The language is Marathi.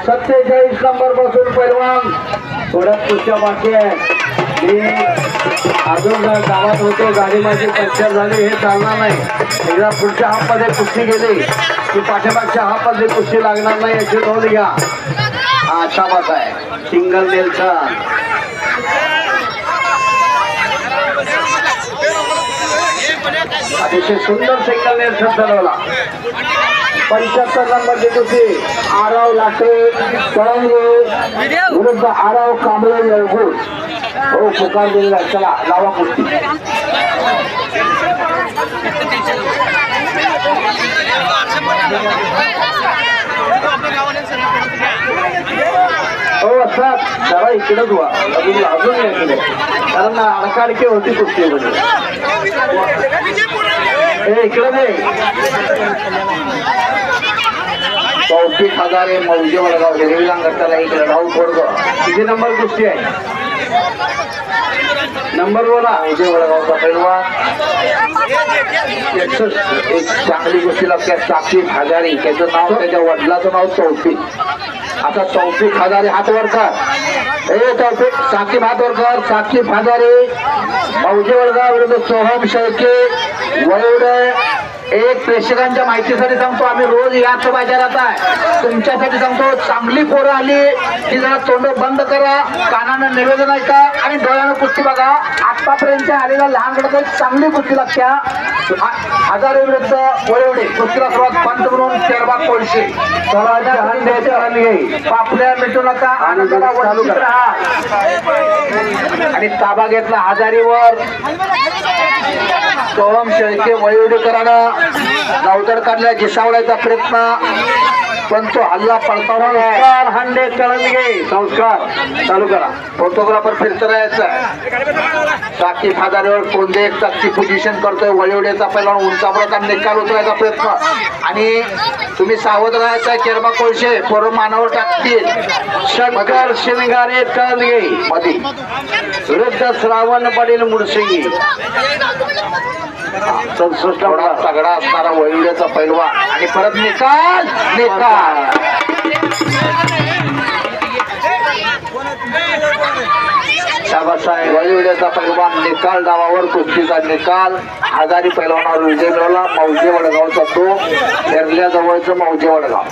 47 नंबर पासून पैलवान थोड्या पुढच्या बाकी आहे. मी अजून गावात होतो, गाडी माझी पंक्चर झाली, हे चालणार नाही. एकदा पुढच्या हाफमध्ये कुस्ती गेली की पाठीमागच्या हाफमध्ये कुस्ती लागणार नाही याची नोंद घ्या. हा शाबास आहे सिंगल नेल्सन. अतिशय सुंदर सिंगल नेल्सन चालवला. 75 नंबरची कुस्ती आराव लाकडे कळंगे विरुद्ध आराव कांबळे येळगूर. हो पुकार दिलेला. चला लावा कुस्ती. हो सर जरा इकडेच व्हा, अजून इकडे, कारण अडकाडकी होती कुस्तीमध्ये. हे इकडे नाही. तौफिक हजारे मौजे वडगाव हिरविलांग गटाला इकडे राहुल कोडगाव. किती नंबर कुस्ती आहे? नंबर बोला. मौजे वडगावचा पैलवान. एक चांगली कुस्ती लागते. साक्षी हजारे त्याचं नाव, त्याच्या वडिलाचं नाव तौफिक. आता तौफिक हजारे हात वर कर. हे तौफिक साकीब हात वर कर. साकीब हजारे मौजे वडगाव विरुद्ध सोहम शेळके वळवडे. एक प्रेक्षकांच्या माहितीसाठी सांगतो, आम्ही रोज याच बाजारात आहे. तुमच्यासाठी सांगतो, चांगली पोरं आली की जरा तोंड बंद करा, कानानं निवेदन ऐका आणि डोळ्यानं कुस्ती बघा. आतापर्यंत आलेल्या लहान गटात चांगली कुस्ती लागत्या. हजारे विरुद्ध वळवडे कुस्तीला सुरुवात पंत म्हणून शेरबाग कोळशे. पापल्या मिटू नका आणि ताबा घेतला हजारीवर. सोहम शेळके वळवडेकरांना गावतड काढल्या घिसावण्याचा प्रयत्न, पण तो हल्ला पडताना हंडे कळंगे. संस्कार चालू करा. फोटोग्राफर फिरत राहायचा. साकीब हजारेवर कोणते एक चाकची पोझिशन करतोय. वळवडेचा पहिला उंचावरचा निकाल उतरायचा प्रयत्न आणि तुम्ही सावध राहायचा. केरबा कोळशे पोरं मानावर टाकतील. शंकर शिंगारे कळंगे मध्ये विरुद्ध श्रावण पाटील मुडसिंगी. 67 तगडा असणारा वळवडेचा पैलवान आणि परत निकाल. शाबासाहेब वळवडेचा पैलवान निकाल डावावर कुस्तीचा निकाल. हजारी पैलवानावर विजय मिळवला. मौजे वडगावचा तो ठरल्या जवळचं मौजे वडगाव.